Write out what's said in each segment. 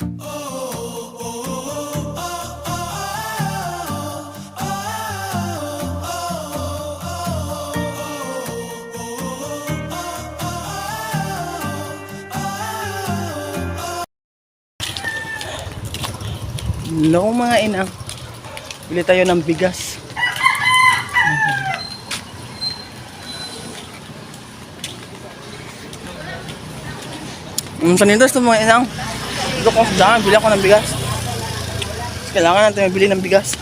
Hello mga inang, bili tayo ng bigas. Sa nito mga inang, dito ko sa bili ako ng bigas. Kailangan natin mabili ng bigas.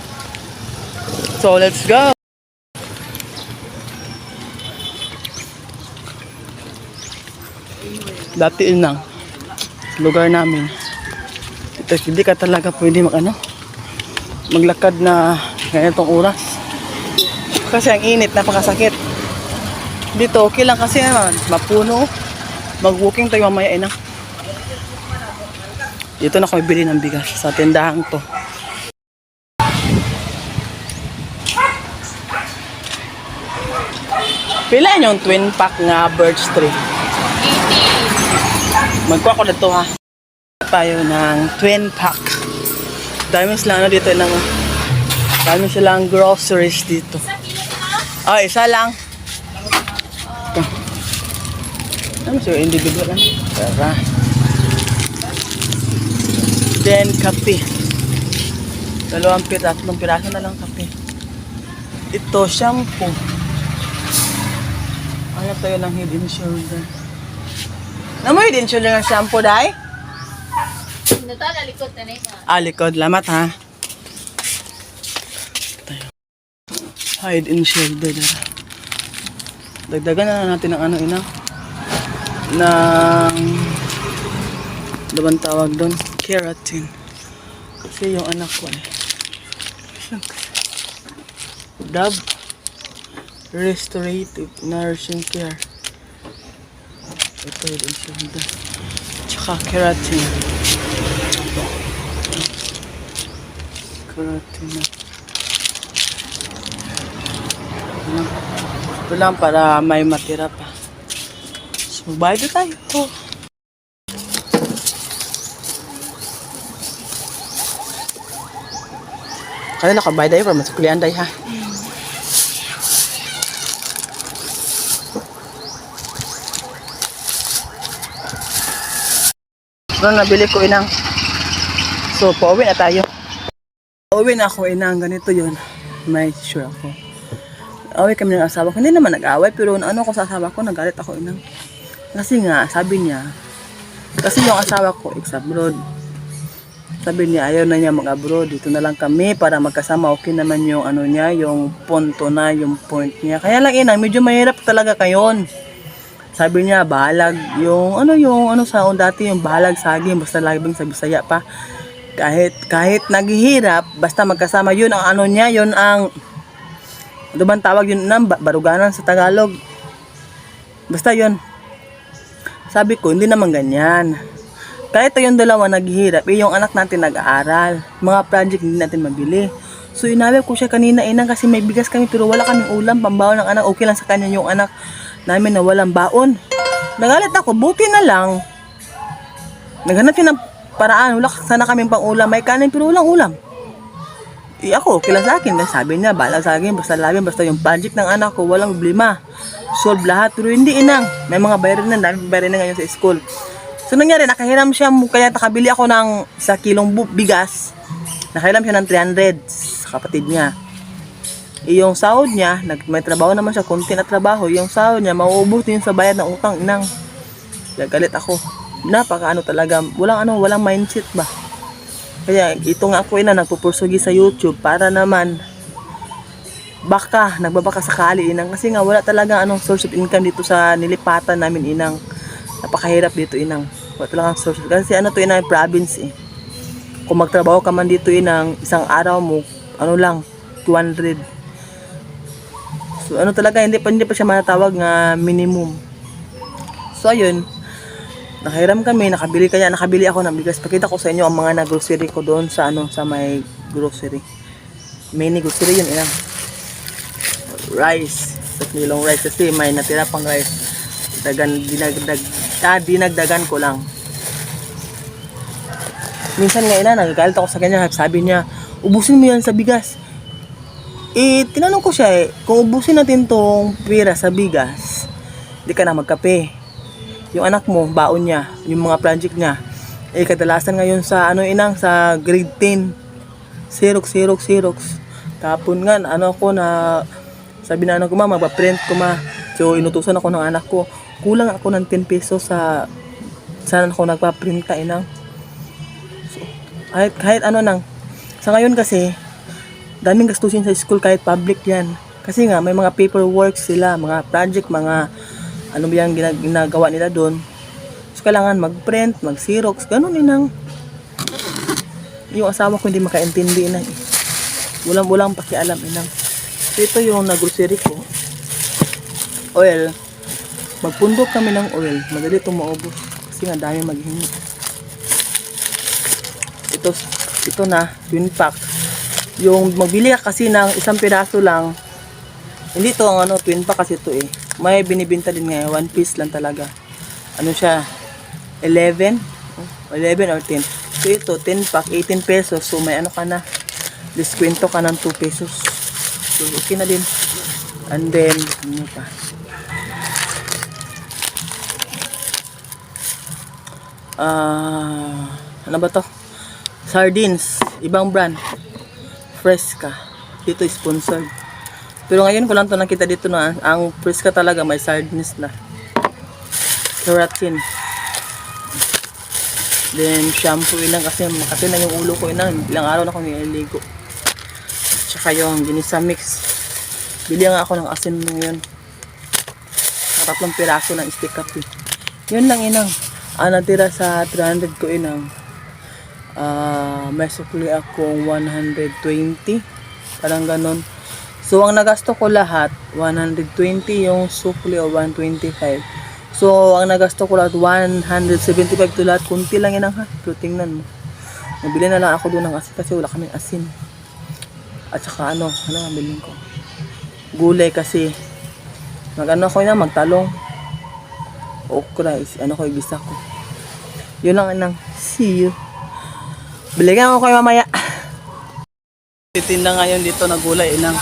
So let's go. Dati inang, lugar namin, ito hindi ka talaga pwede maglakad na ganitong oras kasi ang init, napakasakit. Dito okay lang kasi mapuno, mag-walking tayo mamaya inang. Dito na kami bili ng bigas sa tindahan to. Pila yung twin pack nga birch tree? 80. Magkuha ko dito ha. Tayo ng twin pack. Dami sila dito ng dami silang groceries dito. Oh, isa lang. Ito. Ano siya individual lang? Tara. Then kape. 2 tatlong piraso na lang kape. Ito shampoo. Ano tayo ng Head and Shoulder? Ano mo Head and Shoulder ng shampoo dai? Likod na Ah, likod. Lamat ha. Tayo. Head and Shoulder. Dagdagan na natin ng ina. Ng tawag doon? Keratin. Kasi yung anak ko Dove Restorative Nourishing Care. Ito Head and Shoulder. Tsaka keratin. Ito lang para may matira pa. So, magbayad na tayo. Kaya nakabayad tayo para masuklian tayo ha. Ito nabili ko inang. So, pauwi na tayo. Pauwi na ako inang, ganito yun. May sure ako. Away kami ng asawa ko. Hindi naman nag-away, pero ano ko sa asawa ko, nagalit ako inang. Kasi nga, sabi niya, kasi yung asawa ko, ex-abroad. Sabi niya, ayaw na niya mag-abroad. Dito na lang kami para magkasama. Okay naman yung ano niya, yung punto na, yung point niya. Kaya lang inang, medyo mahirap talaga kayon. Sabi niya, bahalag, yung sa dati, yung bahalag saging, basta laging sa Bisaya pa. Kahit naghihirap, basta magkasama, yun ang ano niya, yun ang duman tawag yun ng baruganan sa Tagalog. Basta yun. Sabi ko, hindi naman ganyan. Kahit yung dalawa naghihirap, yung anak natin nag-aaral, mga project hindi natin mabili. So inawag ko siya kanina inang kasi may bigas kami pero wala kaming ulam, pambaon ng anak, okay lang sa kanya yung anak namin na walang baon. Nagalit ako, buti na lang. Naghanap siya ng paraan, wala sana kaming pang ulam, may kanin pero walang ulam. Ako, okay lang sa akin. Sabi niya, bahala sa akin, basta labi, basta yung project ng anak ko, walang problema. Solve lahat, pero hindi inang. May mga bayarin na, dami bayarin na ngayon sa school. So nangyari, nakahiram siya, kaya nakabili ako ng 1 kilong bigas. Nakahiram siya ng 300 sa kapatid niya. Yung sahod niya, may trabaho naman siya, konti na trabaho. Yung sahod niya, mauubos din sa bayad ng utang inang. Kaya galit ako. Napaka talaga, walang mindset ba. Kaya ito nga ako nagpupursugi sa YouTube para naman nagbabaka sakali inang. Kasi nga wala talaga source of income dito sa nilipatan namin inang. Napakahirap dito inang. Wala talagang source. Kasi to inang province eh. Kung magtrabaho ka man dito inang, isang araw mo, lang, 200. So talaga, hindi pa siya manatawag nga minimum. So ayun. Nakahiram kami, nakabili ako ng bigas. Pakita ko sa inyo ang mga na-grocery ko doon sa sa may grocery. Mini grocery yun inang. Rice. 1 kilong rice kasi may natira pang rice. Dinagdagan ko lang. Minsan nga ina, nagagalit ako sa kanya. Sabi niya, ubusin mo yan sa bigas. Tinanong ko siya kung ubusin natin tong pera sa bigas, di ka na magkape. Yung anak mo, baon niya, yung mga project niya. Kadalasan ngayon sa sa grade 10. Xerox. Tapon nga, sabi na ko magpa-print ko So, inutusan ako ng anak ko. Kulang ako ng 10 pesos saan ako nagpa-print ka, inang. So, kahit Sa ngayon kasi, daming gastusin sa school kahit public yan. Kasi nga, may mga paperwork sila, mga project, mga ginagawa nila doon. So, kailangan mag-print, mag-xerox, ganun inang. Yung asawa ko hindi makaintindi inang. Walang pakialam inang. So, ito yung grocery ko. Oil. Magpundok kami ng oil. Madali itong maubos. Kasi nga dami maghingi. Ito na, twin pack. Yung magbili ka kasi ng isang piraso lang. Hindi to ang twin pack kasi ito May binibenta din ngayon. 1 piece lang talaga. Siya? 11 or 10. So ito, 10 pack, 18 pesos. So may ka na. Diskwento ka ng 2 pesos. So okay na din. And then, pa? Ano ba to? Sardines, ibang brand. Fresca. Dito sponsored. Pero ngayon ko lang to nakita dito na ang Fresca talaga may sardines na. Keratin. Then shampoo ilang kasi makati na yung ulo ko ilang araw na ako nililigo. Tsaka yung ginisa mix. Bili nga ako ng asin ngayon. 3 piraso ng stick coffee. Yun lang inang. Natira sa 300 ko inang. May sukli akong 120. Parang ganon. So, ang nagasto ko lahat, 120 yung sukli o 125. So, ang nagasto ko lahat, 175 to lahat. Kunti lang inang ha. Pero tingnan mo. Nabili na lang ako doon ng asin kasi wala kaming asin. At saka ano ang bilhin ko? Gulay kasi. Magtalong. Okra, igisa ko. Yun lang inang. See you. Balikan ko kayo mamaya. Titinda ngayon dito na gulay inang.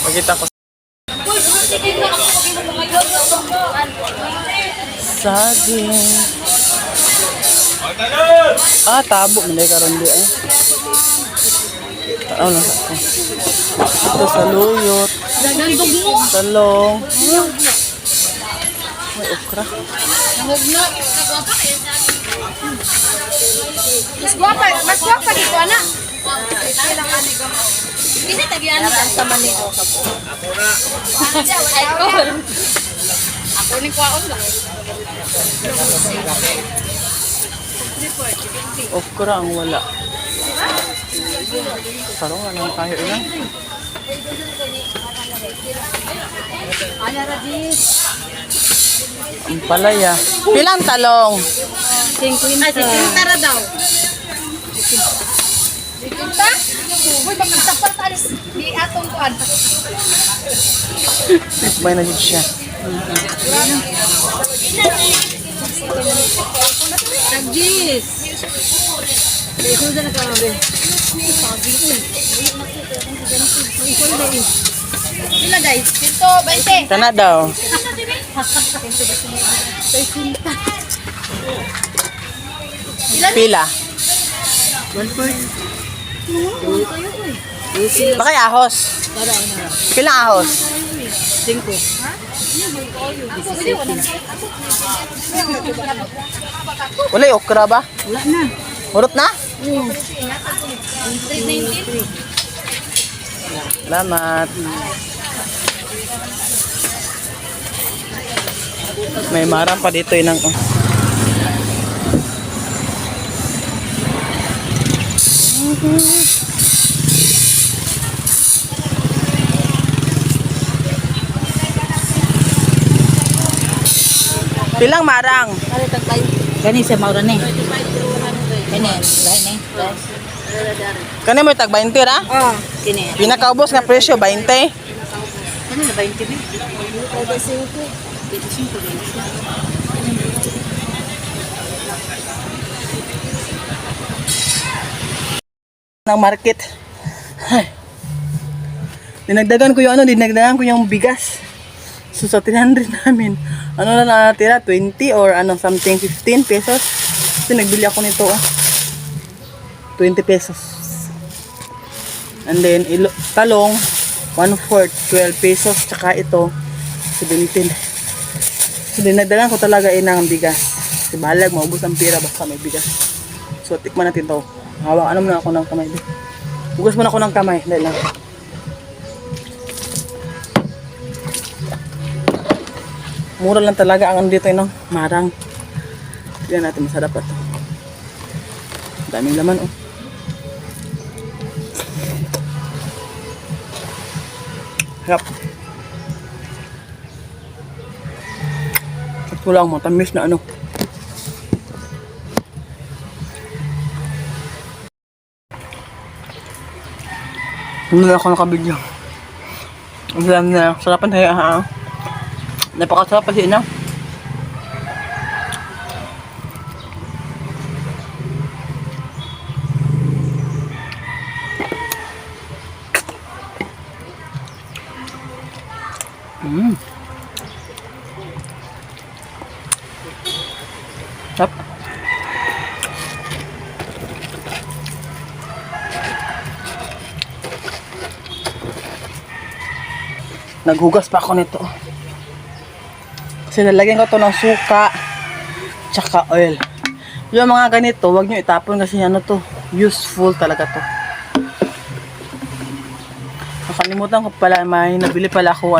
Pakita ko. Saging. Tabo. Hindi karon di Ito saluyot. Talong. May okra. Mas guwapa dito, anak. Bisa tagian sa manito ka po. Ako ni kwaon lang. Okra ang wala. Sarong lang tayo ilang. Ang palaya. Pilang talong? 50 ra daw. 50? Uy, baka tapos alis di atong kuan. May na dito siya. Tagis. Ito na kami. Pila guys? Dito 20. Kana daw. Pila? 1.4. Bakay ahos. Pila ahos? 5. Wala yung okra ba? Wala na. Hurot na? Salamat. May marang pa dito inang. Pilang marang? Kani sa maura ni. Kani, lahi ni. Kani mo tag 20 ra? Oh, kini. Pinakaubos nga presyo 20. Kani na 20 ni. 25. ng market. Ay. Dinagdagan ko yung bigas. So sa 300 namin, ano na natira? 20 or ano something, 15 pesos. Kasi nagbili ako nito, 20 pesos. And then, talong, 1/4, 12 pesos. Tsaka ito, 17. So dinagdagan ko talaga ng bigas. Kasi balag, maubos ang pira basta may bigas. So tikman natin to. Hawakan muna ako ng kamay. Hugas muna ako ng kamay. Dahil lang. Mura lang talaga ang dito ng marang. Tignan natin, masarap pa ito. Daming laman, Harap. Ito lang, matamis na ano. Hindi ako nakabigyo. Ang lang na, sarapan tayo, napakasarap kasi na. Sarap. Naghugas pa ako nito. Kasi nalagyan ko to ng suka tsaka oil. Yung mga ganito, wag nyo itapon kasi ano to, useful talaga to. Nakalimutan ko pala, may nabili pala ako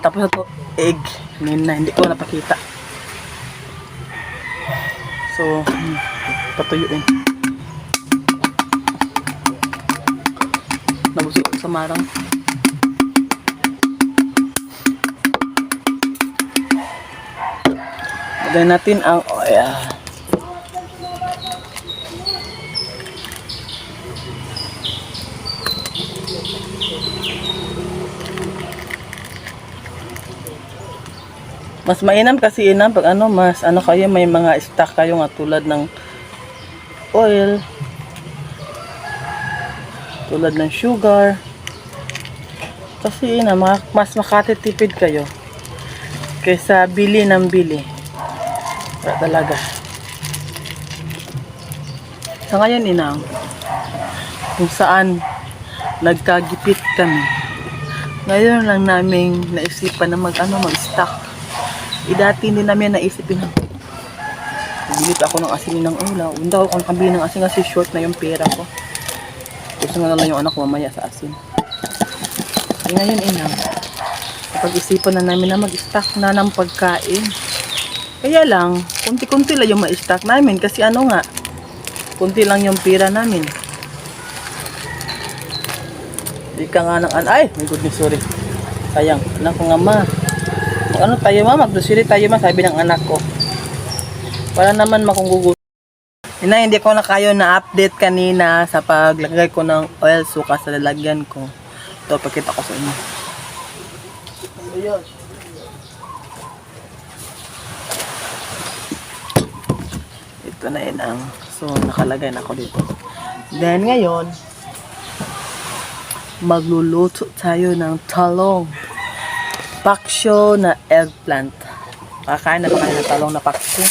tapos ito, egg. Hindi ko napakita. So, patuyuin. Nabusog ako sa marang. Lagyan natin ang oil. Mas mainam kasi pag mas kayo, may mga stock kayo nga tulad ng oil, tulad ng sugar. Kasi mas makatitipid kayo kaysa bili ng bili. Talaga. Sa ngayon kung saan nagkagipit kami, ngayon lang namin naisipan na mag-stock. Dati hindi namin naisipin. Bili pa ako ng asin ng ulaw. Hindi ako nakabili ng asin kasi short na yung pera ko. Gusto nga lang yung anak ko mamaya sa asin. Kaya ngayon napag-isipan na namin na mag-stock na ng pagkain. Kaya lang, kunti-kunti lang yung ma-stock namin kasi kunti lang yung pera namin. Di ka nga ay, my goodness, sorry. Sayang, anak ko nga tayo mag-grocery tayo sabi ng anak ko. Para naman makunggugulo. Hindi ko na kayo na-update kanina sa paglagay ko ng oil suka sa lalagyan ko. Ito, pakita ko sa inyo. Ayun. Ito na so nakalagay na ako dito. Then ngayon, magluluto tayo ng talong. Paksyo na eggplant. Kakain na ba kayo ng talong na paksyo?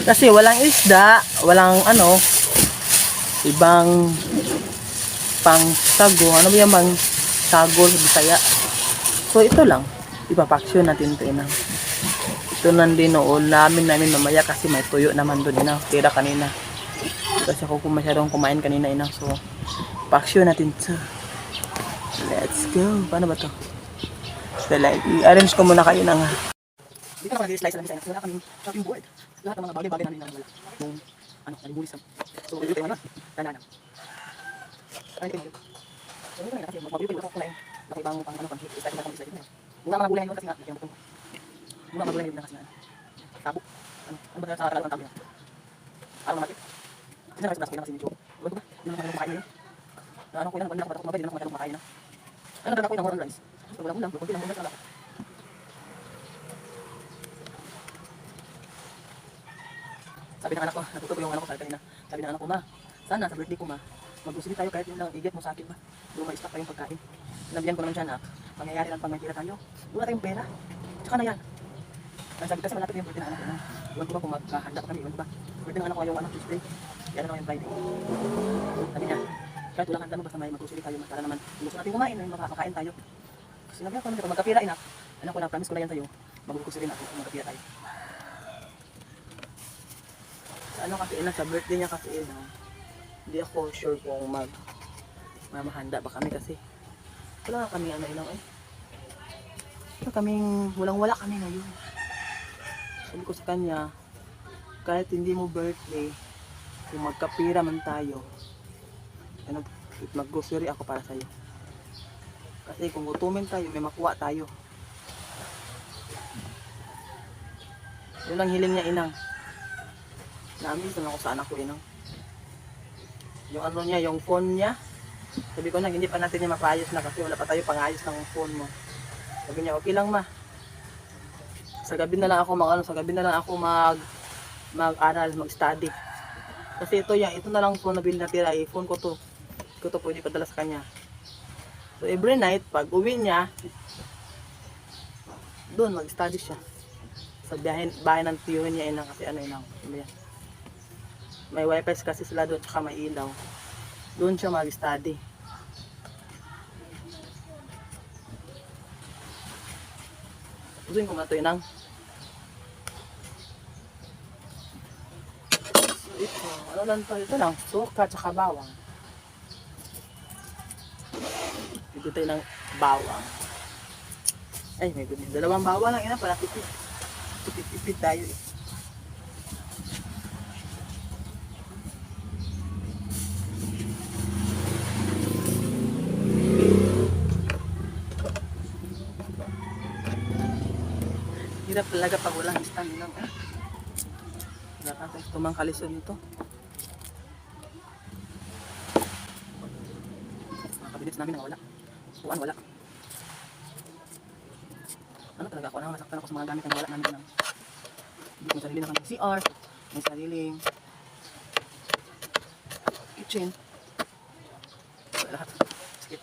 Kasi walang isda, walang ibang pang sago. Ano ba yung sago sa Bisaya? So ito lang, ipapaksyo natin ito Ito nandun namin mamaya kasi may tuyo naman doon tira kanina. Kasi ako masyadong kumain kanina so paksyo natin ito. Let's go. Paano ba to? So, i-arrange ko muna kayo ng dito na slice lang sa wala kaming chopping board. Lahat ng mga bagay-bagay namin wala. Yung nalibulis na. So, ito yung tanana. Ay, ito. So, ito na kasi mabilis ko na ibang slice na slice na. Muna mga gulay kasi yung muna mga gulay kasi sabo. Ano ba sa araw ng tabi? Araw natin. Sino kasi kasi medyo. Ano ba? Yung mga kumakain na. Ano ko lang mabalik na kumakain na. Ano dapat ko ng rice? Wala ko lang, konti lang muna sa lahat. Sabi ng anak ko, natuto ko yung anak ko sa kanina. Sabi ng anak ko, ma, sana sa birthday ko ma, mag-grocery tayo kahit yun lang igit mo sa akin ma. Doon may stock tayong pagkain. Sinabihan ko naman siya na, pangyayari lang pag may tira tayo. Wala tayong pera. Tsaka na yan. Ang sabi kasi malapit yung birthday ng anak ko na. Iwan ko ba kung maghahanda pa kami, iwan ko ba. Birthday ng anak ko yung Tuesday. Yan na yung Friday. Sabi niya, kahit wala handa mo basta may mag-grocery tayo ma. Para naman, gusto natin kumain, makakain tayo. Sinabi ako naman, kapag magkapira inak, anak ko na, promise ko na yan sa'yo, mag-grocery na ako kung magkapira tayo. Ano kasi ina sa birthday niya kasi ina, hindi ako sure kung mamahanda ba kami kasi wala kami ano ilang wala kaming walang kami ngayon. Sabi ko sa kanya, kahit hindi mo birthday, kung magkapira man tayo, mag-grocery ako para sa'yo. Kasi kung gutumin tayo, may makuha tayo. Yun lang hiling niya inang. Namiss naman ako sa anak ko inang. Yung ano niya, yung phone niya. Sabi ko na, hindi pa natin niya mapayos na kasi wala pa tayo pangayos ng phone mo. Sabi niya, okay lang ma. Sa gabi na lang ako mag-aral, mag-study. Kasi ito na lang phone na binatira, phone ko to. Ko to pwede padala sa kanya. So every night, pag uwi niya, doon mag-study siya. Sa bahay ng tiyo niya inang kasi ano inang. May wifi kasi sila doon tsaka may ilaw. Doon siya mag-study. Usuin ko na ito inang. So ito, ano lang to? Ito lang, suka tsaka bawang. Ito tayo ng bawang. Ay, may goodness. Dalawang bawang lang inang para tipid. Tipid tayo eh. Hirap talaga pag walang stamina. Wala ka ito mang kalisod nito. Mga kabinets namin wala. Kuan wala. Ano talaga ako? Nasaktan ako sa mga gamit na wala namin. May sarili na kami CR. May sariling kitchen. Lahat. Skip.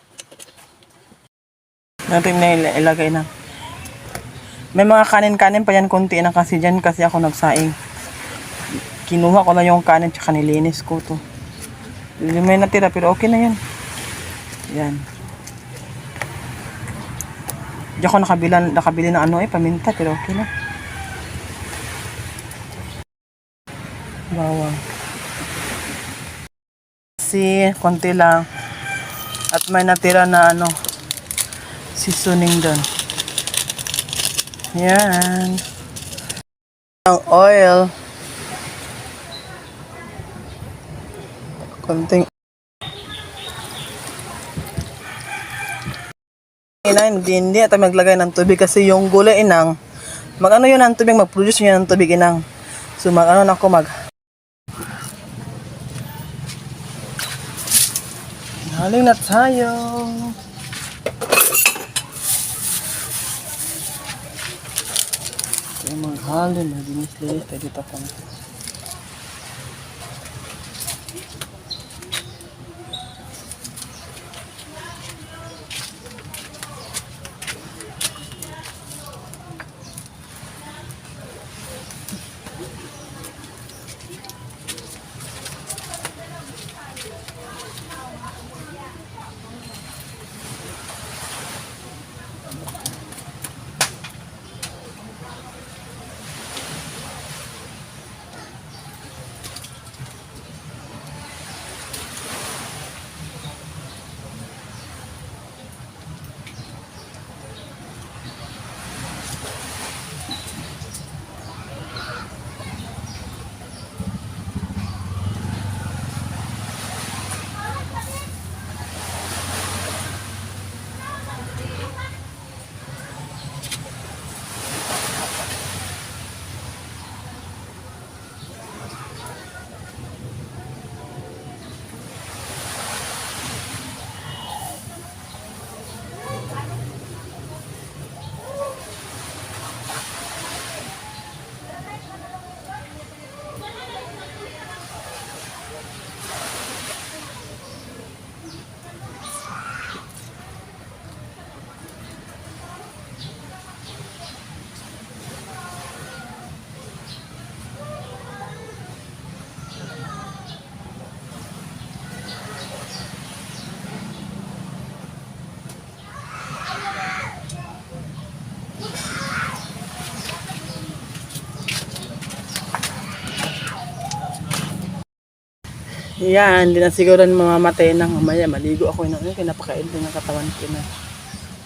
Natin na ilagay na. May mga kanin-kanin pa yan konti na kasi dyan kasi ako nagsaing. Kinuha ko na yung kanin tsaka nilinis ko to. May natira pero okay na yan. Yan. Diyan ako nakabili ng paminta pero okay na. Bawang. Kasi konti lang. At may natira na seasoning doon. Yan. Ang oil. Konting. Hindi at maglagay ng tubig kasi yung gulay inang yun ang tubig, mag-produce yun ng tubig inang. So haling na tayo. Maghalo na dinis-linis tayo dito pa. Yan, hindi na siguro mamamatay nang mamaya. Maligo ako inang. Kaya napakain din ng katawan ko inang.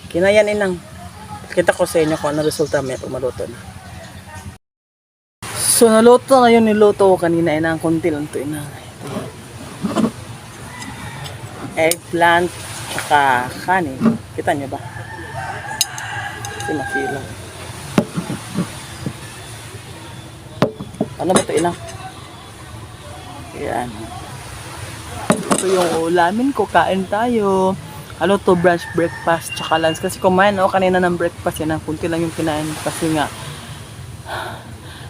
Kinayan inang. Kita ko sa inyo kung ano resulta may pag maluto na. So naluto na yun, niluto ko kanina inang. Kunti lang to inang. Eggplant, tsaka kanin. Kita nyo ba? Kasi masilang. Ano ba ito inang? Yan. Ito yung ulamin ko. Kain tayo. Ano to, brunch, breakfast, tsaka lunch. Kasi kumain ako kanina ng breakfast. Yan ang kunti lang yung kinain. Kasi nga,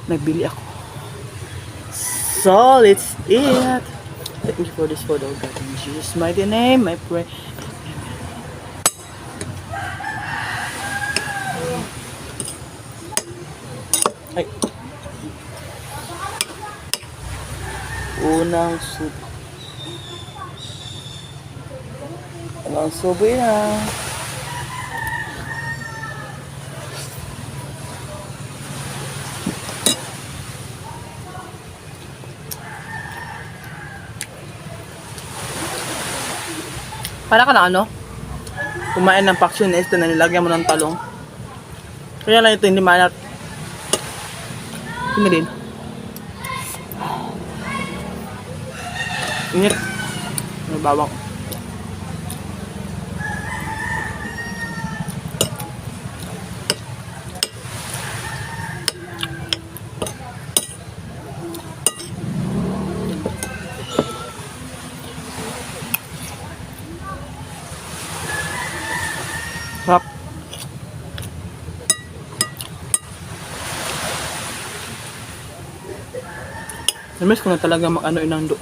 nagbili ako. So, let's eat. Thank you for this photo, God. In Jesus' mighty name, I pray. Ay. Unang soup. Unang soup yan. Para ka na ano? Kumain ng Pactiones na nilagyan mo ng talong. Kaya lang ito hindi malat. Hindi din. Init. May bawang. Sarap. Namiss ko na talaga mag-ano inang do.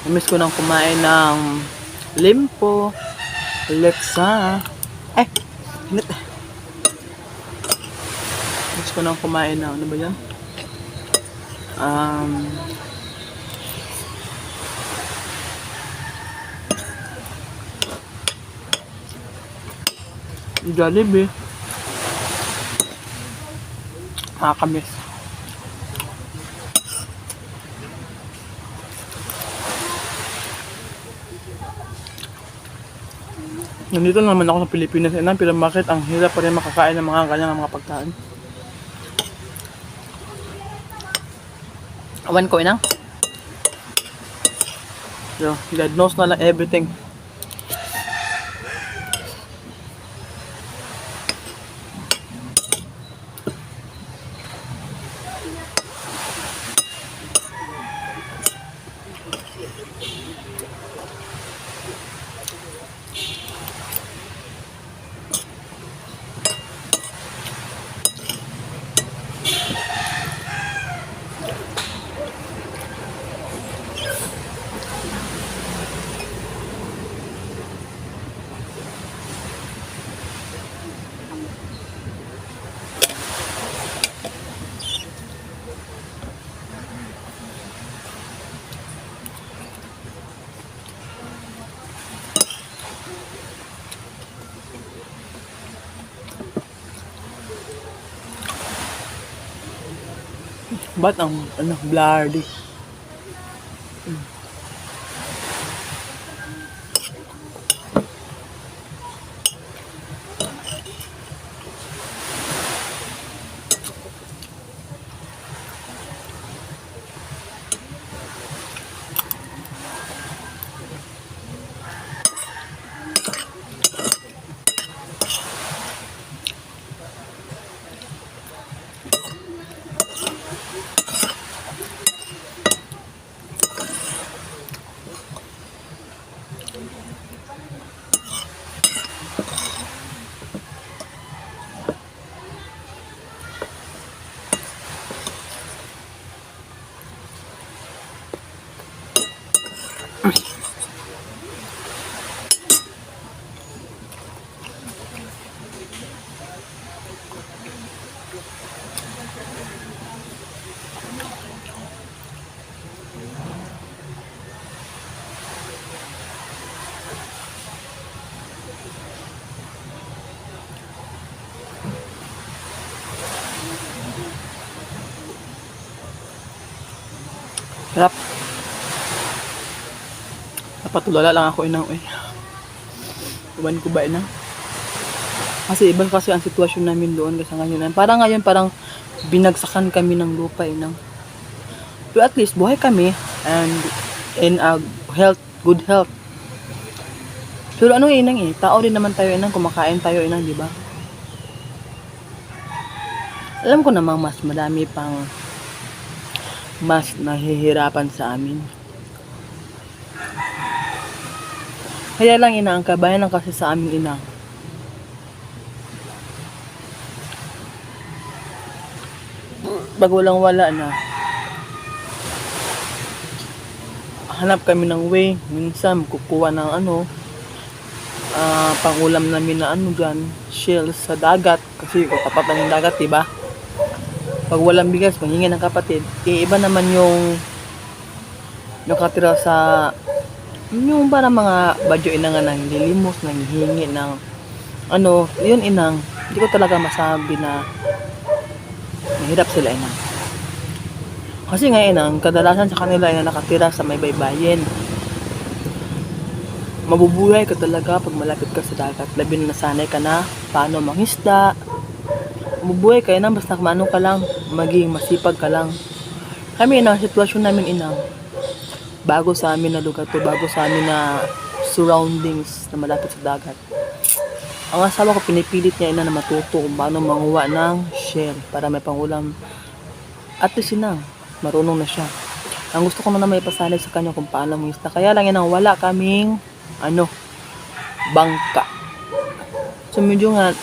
Namiss ko nang kumain ng limpo, letsa. Ay, init. Namiss ko nang kumain ng, ano ba yan? Jollibee. Nakakamiss. Nandito naman ako sa Pilipinas, pero bakit ang hirap pa rin makakain ng mga kanyang mga pagkain? Awan ko inang. So, God knows na lang everything. Ba't ang ano, blardy? Sarap. Napatulala lang ako inang. Iwan ko ba inang? Kasi iba kasi ang sitwasyon namin doon kasi ngayon. Parang binagsakan kami ng lupa inang. Pero at least buhay kami and in a good health. Pero ano inang tao din naman tayo inang, kumakain tayo inang, di ba? Alam ko namang mas nahihirapan sa amin. Kaya lang inang, kabayan lang kasi sa amin inang. Pag walang wala na, hanap kami ng way. Minsan kukuha ng pangulam namin na dyan, shells sa dagat. Kasi tapat lang yung dagat, diba? Pag walang bigas, manghingi ng kapatid. Iba naman yung nakatira sa yung para mga badyo inang nang lilimos, nang hihingi ng yun inang. Hindi ko talaga masabi na mahirap sila inang. Kasi nga inang, kadalasan sa kanila ay nakatira sa may baybayin. Mabubuhay ka talaga pag malapit ka sa dagat. Labi na nasanay ka na paano mangisda. Mabubuhay ka inang, basta ka lang, maging masipag ka lang. Kami inang, sitwasyon namin inang, bago sa amin na lugar to, bago sa amin na surroundings na malapit sa dagat. Ang asawa ko, pinipilit niya inang na matuto kung paano manguha ng shell para may pangulam. At least inang, marunong na siya. Ang gusto ko na may pasalig sa kanya kung paano mangisda. Kaya lang inang, wala kaming bangka. So medyo nga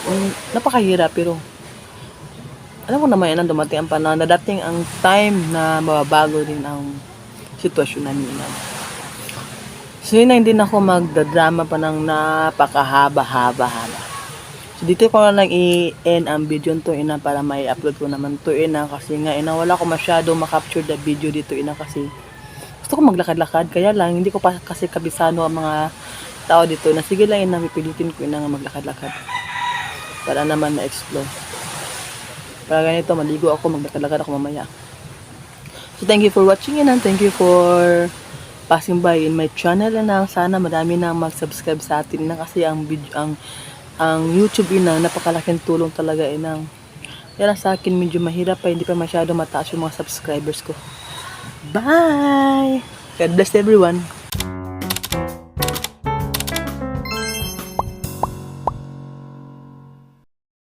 napakahirap, pero alam ko naman inang, dumating ang panahon, dadating ang time na mababago din ang sitwasyon namin inang. So yun na, hindi na ako magdadrama pa ng napakahaba-haba. So dito ko na lang i-end ang video to inang, para may upload ko naman to inang, kasi nga inang wala ko masyado makapture the video dito inang, kasi gusto ko maglakad-lakad. Kaya lang hindi ko pa kasi kabisado ang mga tao dito na sige lang inang, pipilitin ko inang maglakad-lakad para naman na-explore. Para ganito, maligo ako, maglakad-lakad ako mamaya. So thank you for watching inang, thank you for passing by in my channel inang. Sana madami nang mag-subscribe sa atin inang, kasi ang YouTube inang, napakalaking tulong talaga inang. Kaya lang sa akin medyo mahirap pa, hindi pa masyado mataas yung mga subscribers ko. Bye! God bless everyone!